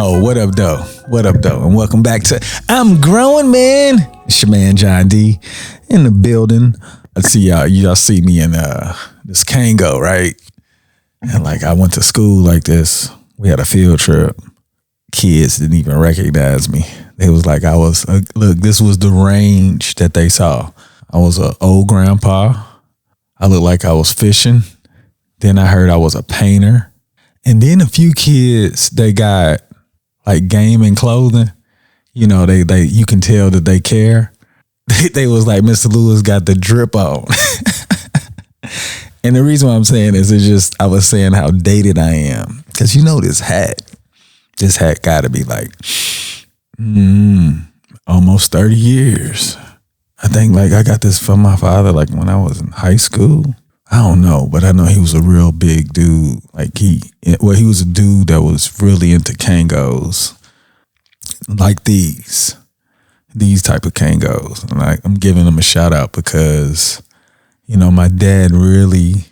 Oh, what up, though? What up, though? And welcome back to I'm Growing Man. It's your man, John D, in the building. I see y'all see me in this Kangol, right? And like I went to school like this. We had a field trip. Kids didn't even recognize me. They was like, look, this was the range that they saw. I was an old grandpa. I looked like I was fishing. Then I heard I was a painter. And then a few kids, they got like gaming clothing. You know, they you can tell that they care. They was like, Mr. Lewis got the drip on. And the reason why I'm saying this is just, I was saying how dated I am. Because you know this hat got to be like almost 30 years. I think like I got this from my father like when I was in high school. I don't know, but I know he was a real big dude. Like he was a dude that was really into Kangols, like these type of Kangols. And like I'm giving him a shout out because, you know, my dad really,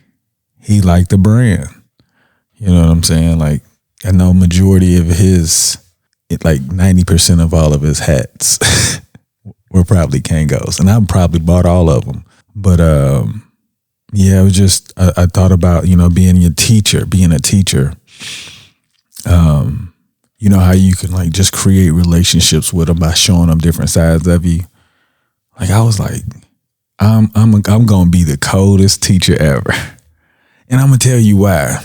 he liked the brand. You know what I'm saying? Like I know majority of like 90% of all of his hats were probably Kangols, and I probably bought all of them. But yeah, it was just, I thought about, you know, being a teacher. You know how you can like just create relationships with them by showing them different sides of you. Like I was like, I'm gonna be the coldest teacher ever, and I'm gonna tell you why.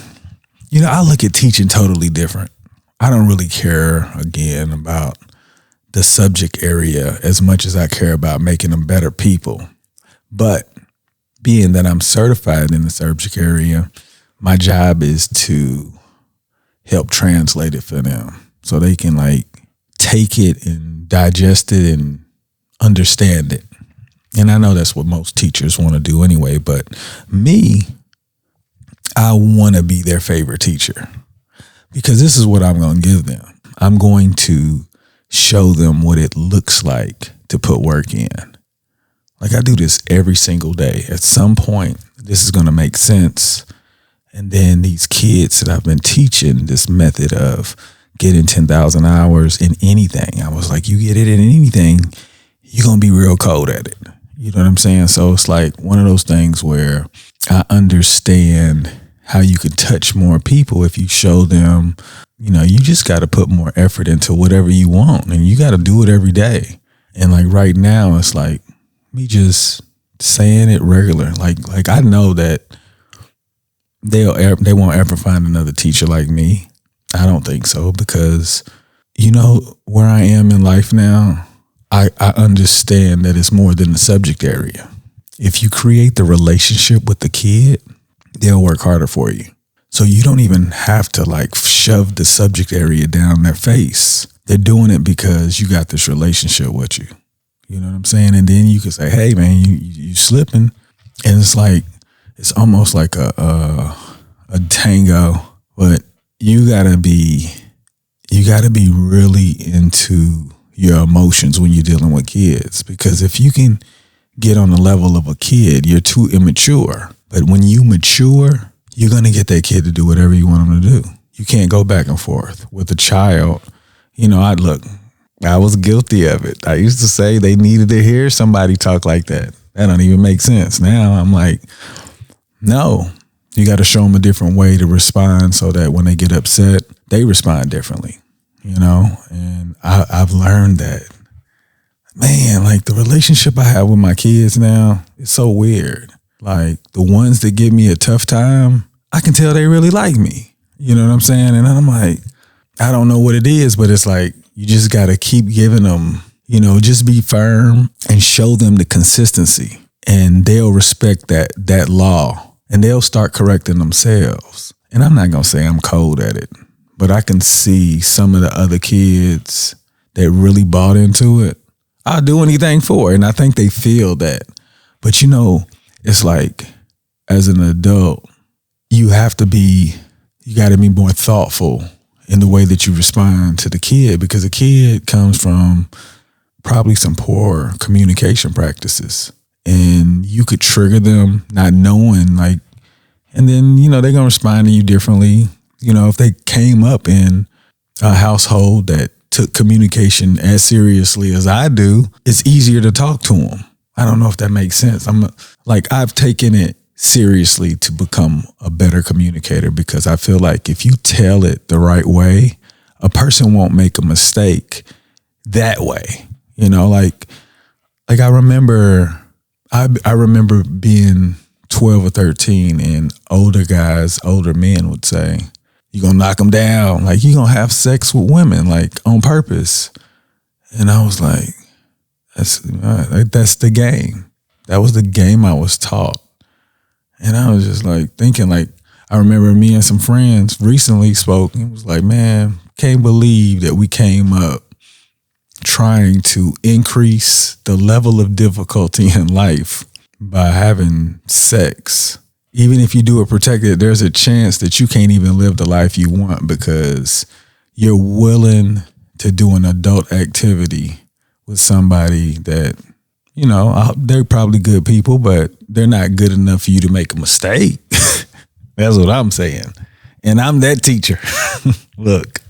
You know, I look at teaching totally different. I don't really care again about the subject area as much as I care about making them better people. But being that I'm certified in the subject area, my job is to help translate it for them so they can like take it and digest it and understand it. And I know that's what most teachers want to do anyway, but me, I want to be their favorite teacher because this is what I'm going to give them. I'm going to show them what it looks like to put work in. Like I do this every single day. At some point, this is going to make sense. And then these kids that I've been teaching this method of getting 10,000 hours in anything, I was like, you get it in anything, you're going to be real cold at it. You know what I'm saying? So it's like one of those things where I understand how you can touch more people if you show them, you know, you just got to put more effort into whatever you want and you got to do it every day. And like right now, it's like, me just saying it regular. Like I know that they won't ever find another teacher like me. I don't think so because, you know, where I am in life now, I understand that it's more than the subject area. If you create the relationship with the kid, they'll work harder for you. So you don't even have to like shove the subject area down their face. They're doing it because you got this relationship with you. You know what I'm saying? And then you can say, hey man, you slipping. And it's like, it's almost like a tango, but you gotta be really into your emotions when you're dealing with kids. Because if you can get on the level of a kid, you're too immature. But when you mature, you're gonna get that kid to do whatever you want them to do. You can't go back and forth with a child. You know, I was guilty of it. I used to say they needed to hear somebody talk like that. That don't even make sense. Now I'm like, no, you got to show them a different way to respond so that when they get upset, they respond differently, you know? And I've learned that, man, like the relationship I have with my kids now is so weird. Like the ones that give me a tough time, I can tell they really like me. You know what I'm saying? And I'm like, I don't know what it is, but it's like, you just got to keep giving them, you know, just be firm and show them the consistency and they'll respect that law and they'll start correcting themselves. And I'm not going to say I'm cold at it, but I can see some of the other kids that really bought into it. I'll do anything for it. And I think they feel that. But, you know, it's like as an adult, you got to be more thoughtful in the way that you respond to the kid, because a kid comes from probably some poor communication practices and you could trigger them not knowing, like, and then, you know, they're going to respond to you differently. You know, if they came up in a household that took communication as seriously as I do, it's easier to talk to them. I don't know if that makes sense. I've taken it seriously to become a better communicator, because I feel like if you tell it the right way, a person won't make a mistake that way. I remember being 12 or 13, and older men would say, "You're going to knock them down. Like, you're going to have sex with women, like, on purpose." And I was like, that's the game. That was the game I was taught. And I was just like thinking, like, I remember me and some friends recently spoke, and it was like, man, can't believe that we came up trying to increase the level of difficulty in life by having sex. Even if you do it protected, there's a chance that you can't even live the life you want because you're willing to do an adult activity with somebody that, they're probably good people, but they're not good enough for you to make a mistake. That's what I'm saying. And I'm that teacher. Look,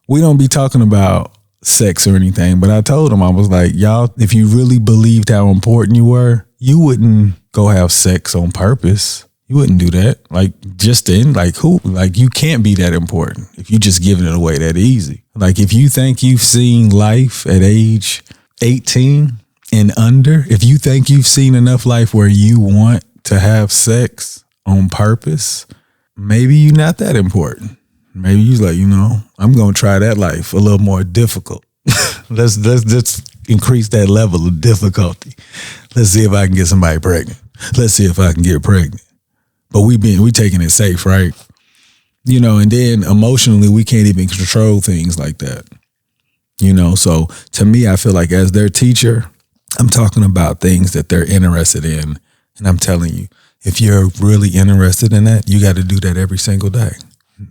we don't be talking about sex or anything, but I told them, I was like, y'all, if you really believed how important you were, you wouldn't go have sex on purpose. You wouldn't do that. Like, just then, like, who? Like, you can't be that important if you just giving it away that easy. Like, if you think you've seen life at age 18 and under, if you think you've seen enough life where you want to have sex on purpose, maybe you're not that important. Maybe you're like, I'm going to try that life a little more difficult. Let's increase that level of difficulty. Let's see if I can get somebody pregnant. Let's see if I can get pregnant. But we taking it safe, right? And then emotionally, we can't even control things like that. So to me, I feel like as their teacher, I'm talking about things that they're interested in. And I'm telling you, if you're really interested in that, you got to do that every single day.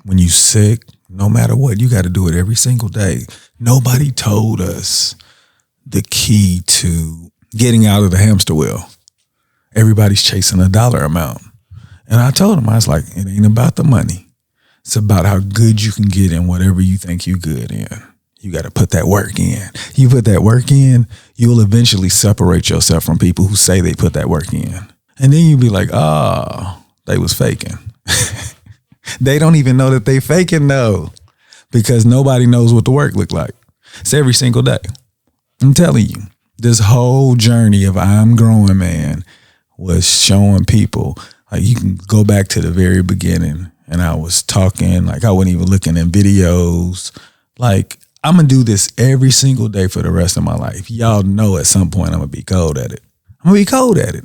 When you're sick, no matter what, you got to do it every single day. Nobody told us the key to getting out of the hamster wheel. Everybody's chasing a dollar amount. And I told him, I was like, it ain't about the money. It's about how good you can get in whatever you think you're good in. You got to put that work in. You put that work in, you'll eventually separate yourself from people who say they put that work in. And then you'll be like, oh, they was faking. They don't even know that they faking though, because nobody knows what the work look like. It's every single day. I'm telling you, this whole journey of I'm growNman was showing people, like, you can go back to the very beginning, and I was talking, like, I wasn't even looking at videos. Like, I'm going to do this every single day for the rest of my life. Y'all know at some point I'm going to be cold at it.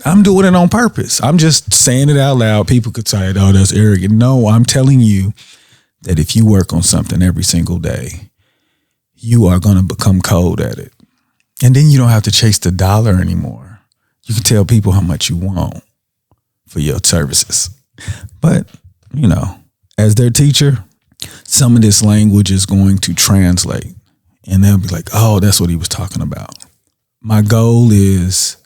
I'm doing it on purpose. I'm just saying it out loud. People could say, oh, that's arrogant. No, I'm telling you that if you work on something every single day, you are going to become cold at it. And then you don't have to chase the dollar anymore. You can tell people how much you want for your services. But, as their teacher, some of this language is going to translate, and they'll be like, oh, that's what he was talking about. My goal is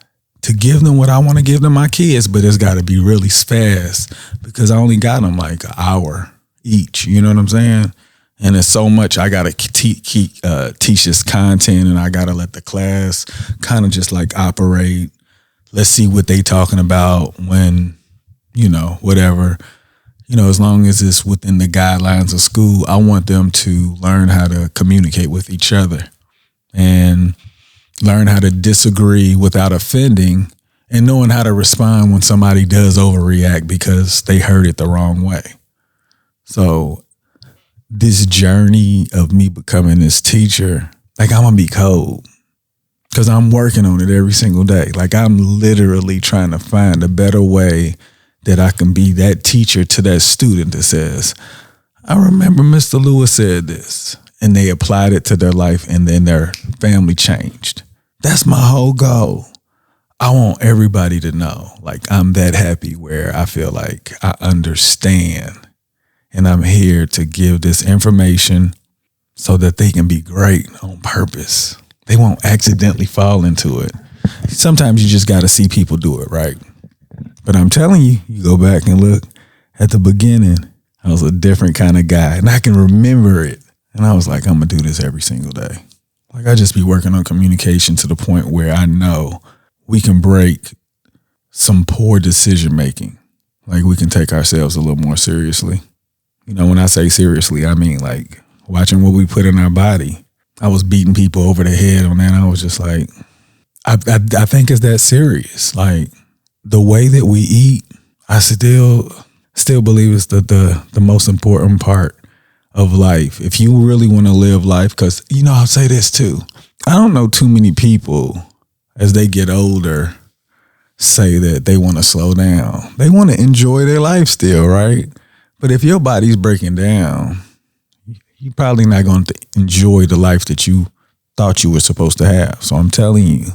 to give them what I want to give them my kids, but it's got to be really fast because I only got them like an hour each. You know what I'm saying? And it's so much I got to teach this content, and I got to let the class kind of just like operate. Let's see what they talking about when, whatever. As long as it's within the guidelines of school, I want them to learn how to communicate with each other and learn how to disagree without offending, and knowing how to respond when somebody does overreact because they heard it the wrong way. So this journey of me becoming this teacher, like, I'm going to be cold because I'm working on it every single day. Like, I'm literally trying to find a better way that I can be that teacher to that student that says, I remember Mr. Lewis said this, and they applied it to their life, and then their family changed. That's my whole goal. I want everybody to know, like, I'm that happy where I feel like I understand, and I'm here to give this information so that they can be great on purpose. They won't accidentally fall into it. Sometimes you just got to see people do it, right? But I'm telling you, you go back and look at the beginning, I was a different kind of guy, and I can remember it. And I was like, I'm going to do this every single day. Like, I just be working on communication to the point where I know we can break some poor decision making. Like, we can take ourselves a little more seriously. You know, when I say seriously, I mean like watching what we put in our body. I was beating people over the head on that. I was just like, I think it's that serious. Like, the way that we eat, I still believe it's the most important part of life. If you really want to live life, because, you know, I'll say this too. I don't know too many people as they get older say that they want to slow down. They want to enjoy their life still, right? But if your body's breaking down, you're probably not going to enjoy the life that you thought you were supposed to have. So I'm telling you,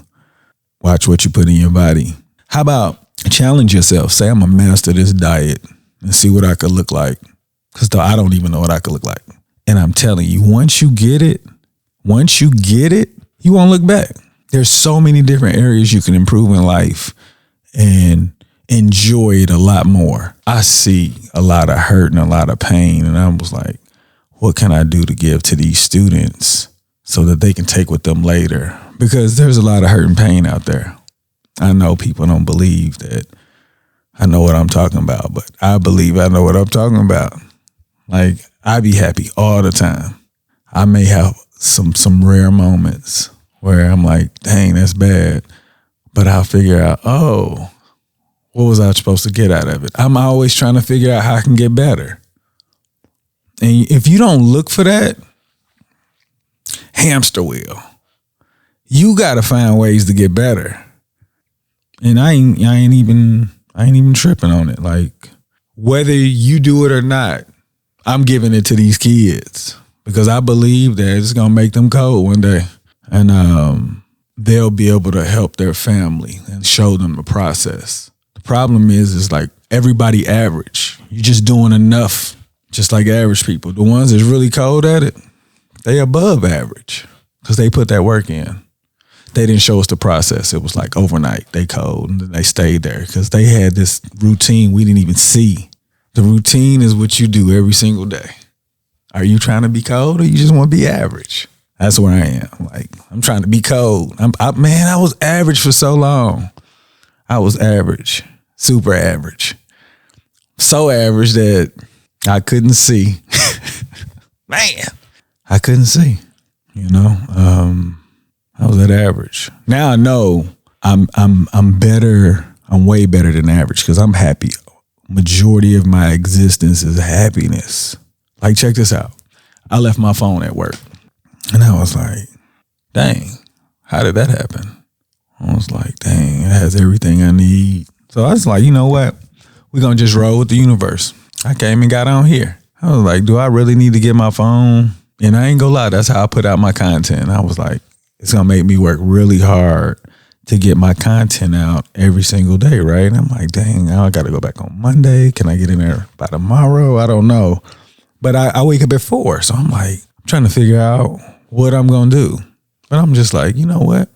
watch what you put in your body. How about challenge yourself? Say, I'm going to master this diet and see what I could look like. Because I don't even know what I could look like. And I'm telling you, once you get it, you won't look back. There's so many different areas you can improve in life and enjoy it a lot more. I see a lot of hurt and a lot of pain. And I was like, what can I do to give to these students so that they can take with them later? Because there's a lot of hurt and pain out there. I know people don't believe that I know what I'm talking about, but I believe I know what I'm talking about. Like, I be happy all the time. I may have some rare moments where I'm like, dang, that's bad. But I'll figure out, oh, what was I supposed to get out of it? I'm always trying to figure out how I can get better. And if you don't look for that, hamster wheel, you got to find ways to get better. And I ain't even tripping on it. Like, whether you do it or not, I'm giving it to these kids because I believe that it's going to make them cold one day. And they'll be able to help their family and show them the process. The problem is like everybody average. You're just doing enough, just like average people. The ones that's really cold at it, they above average because they put that work in. They didn't show us the process. It was like overnight. They cold and they stayed there because they had this routine we didn't even see. The routine is what you do every single day. Are you trying to be cold or you just want to be average? That's where I am. Like, I'm trying to be cold. I was average for so long. I was average, super average. So average that I couldn't see. Man, I couldn't see, you know? I was at average. Now I know I'm better. I'm way better than average because I'm happy. Majority of my existence is happiness. Like, check this out. I left my phone at work and I was like, dang, how did that happen? I was like, dang, it has everything I need. So I was like, you know what? We're going to just roll with the universe. I came and got on here. I was like, do I really need to get my phone? And I ain't gonna lie, that's how I put out my content. I was like, it's going to make me work really hard to get my content out every single day, right? And I'm like, dang, now I got to go back on Monday. Can I get in there by tomorrow? I don't know. But I wake up at 4. So I'm like, I'm trying to figure out what I'm going to do. But I'm just like, you know what?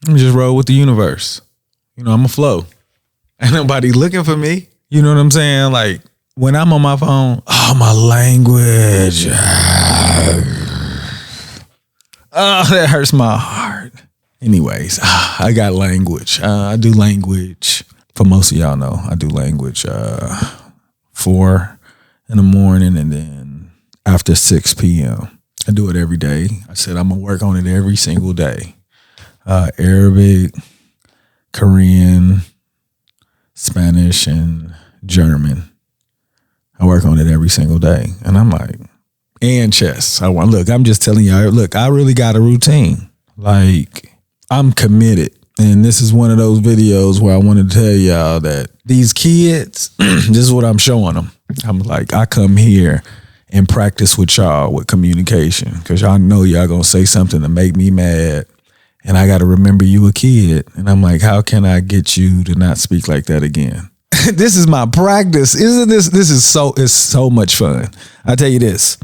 I'm just roll with the universe. You know, I'm a flow. Ain't nobody looking for me. You know what I'm saying? Like, when I'm on my phone, oh, my language. Oh, that hurts my heart. Anyways, I got language. I do language. For most of y'all know, I do language 4 in the morning and then after 6 p.m. I do it every day. I said I'm going to work on it every single day. Arabic, Korean, Spanish, and German. I work on it every single day. And I'm like, and chess. Look, I'm just telling y'all, look, I really got a routine. Like, I'm committed. And this is one of those videos where I wanted to tell y'all that these kids, this is what I'm showing them. I'm like, I come here and practice with y'all with communication because y'all know y'all going to say something to make me mad. And I got to remember you a kid. And I'm like, how can I get you to not speak like that again? This is my practice. Isn't this? It's so much fun. I tell you this.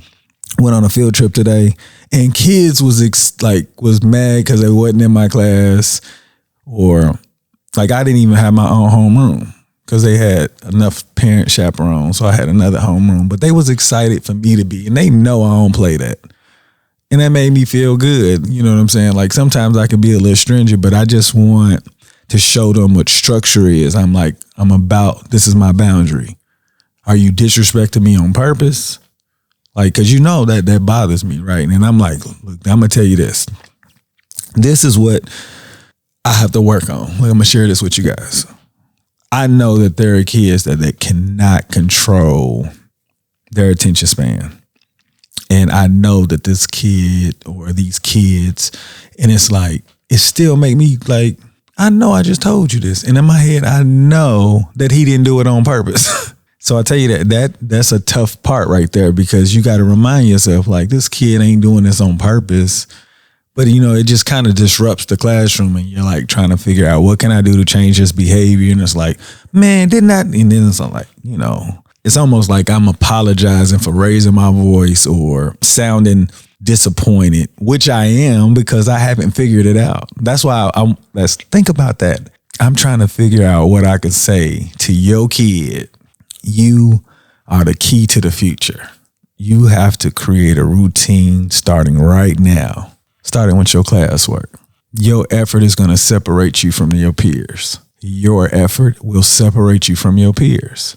Went on a field trip today and kids was mad because they wasn't in my class, or like I didn't even have my own homeroom because they had enough parent chaperones. So I had another homeroom, but they was excited for me to be, and they know I don't play that. And that made me feel good. You know what I'm saying? Like sometimes I can be a little stringent, but I just want to show them what structure is. I'm like, this is my boundary. Are you disrespecting me on purpose? Like, cause you know that bothers me, right? And I'm like, look, I'm gonna tell you this. This is what I have to work on. Like, I'm gonna share this with you guys. I know that there are kids that cannot control their attention span. And I know that this kid or these kids, and it's like, it still make me like, I know I just told you this. And in my head, I know that he didn't do it on purpose. So I tell you that's a tough part right there, because you got to remind yourself, like, this kid ain't doing this on purpose. But, you know, it just kind of disrupts the classroom, and you're like trying to figure out, what can I do to change his behavior? And it's like, man, didn't I? And then it's like, you know, it's almost like I'm apologizing for raising my voice or sounding disappointed, which I am, because I haven't figured it out. That's why let's think about that. I'm trying to figure out what I could say to your kid. You are the key to the future. You have to create a routine starting right now, starting with your classwork. Your effort is going to separate you from your peers. Your effort will separate you from your peers.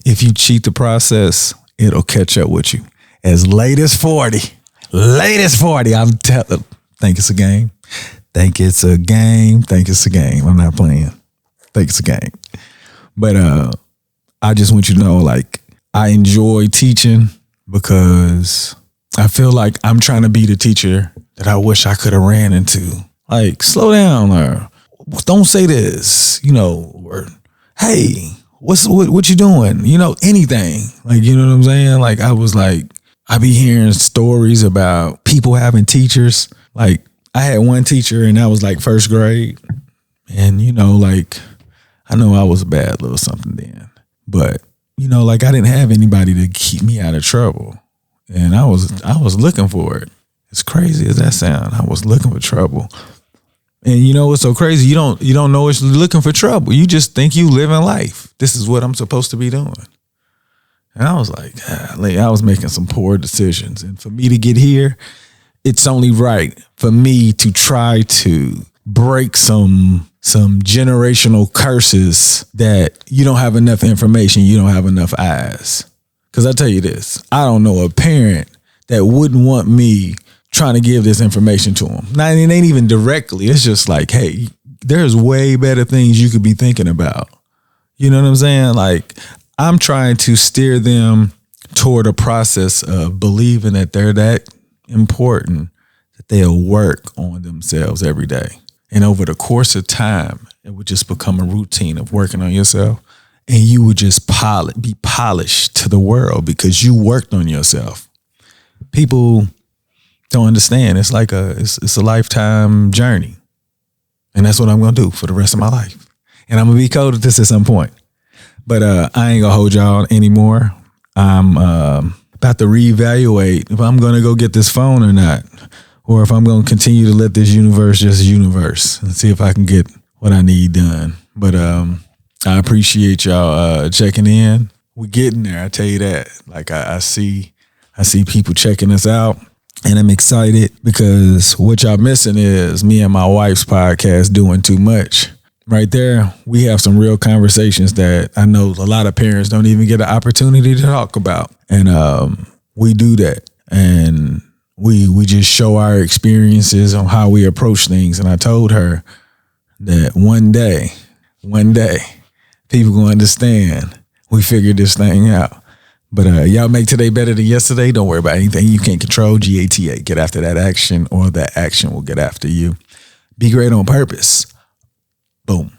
If you cheat the process, it'll catch up with you. As late as 40, I'm telling. Think it's a game. Think it's a game. I'm not playing. Think it's a game. But I just want you to know, like, I enjoy teaching because I feel like I'm trying to be the teacher that I wish I could have ran into. Like, slow down, or don't say this, you know, or hey, what you doing? You know, anything. Like, you know what I'm saying? Like, I be hearing stories about people having teachers. Like, I had one teacher, and that was like first grade. And, you know, like, I know I was a bad little something then. But, you know, like, I didn't have anybody to keep me out of trouble. And I was looking for it. As crazy as that sound, I was looking for trouble. And you know what's so crazy? You don't know it's looking for trouble. You just think you live in life. This is what I'm supposed to be doing. And I was like, I was making some poor decisions. And for me to get here, it's only right for me to try to break some generational curses that you don't have enough information, you don't have enough eyes. Because I tell you this, I don't know a parent that wouldn't want me trying to give this information to them. Now, it ain't even directly. It's just like, hey, there's way better things you could be thinking about. You know what I'm saying? Like, I'm trying to steer them toward a process of believing that they're that important that they'll work on themselves every day. And over the course of time, it would just become a routine of working on yourself. And you would just be polished to the world because you worked on yourself. People don't understand. It's like it's a lifetime journey. And that's what I'm going to do for the rest of my life. And I'm going to be cold at this at some point. But I ain't going to hold y'all anymore. I'm about to reevaluate if I'm going to go get this phone or not. Or if I'm going to continue to let this universe just universe and see if I can get what I need done. But I appreciate y'all checking in. We're getting there, I tell you that. Like, I see people checking us out. And I'm excited because what y'all missing is me and my wife's podcast, Doing Too Much. Right there, we have some real conversations that I know a lot of parents don't even get an opportunity to talk about. And we do that. And we just show our experiences on how we approach things. And I told her that one day, people gonna understand we figured this thing out. But y'all make today better than yesterday. Don't worry about anything you can't control. GATA, get after that action, or that action will get after you. Be great on purpose. Boom.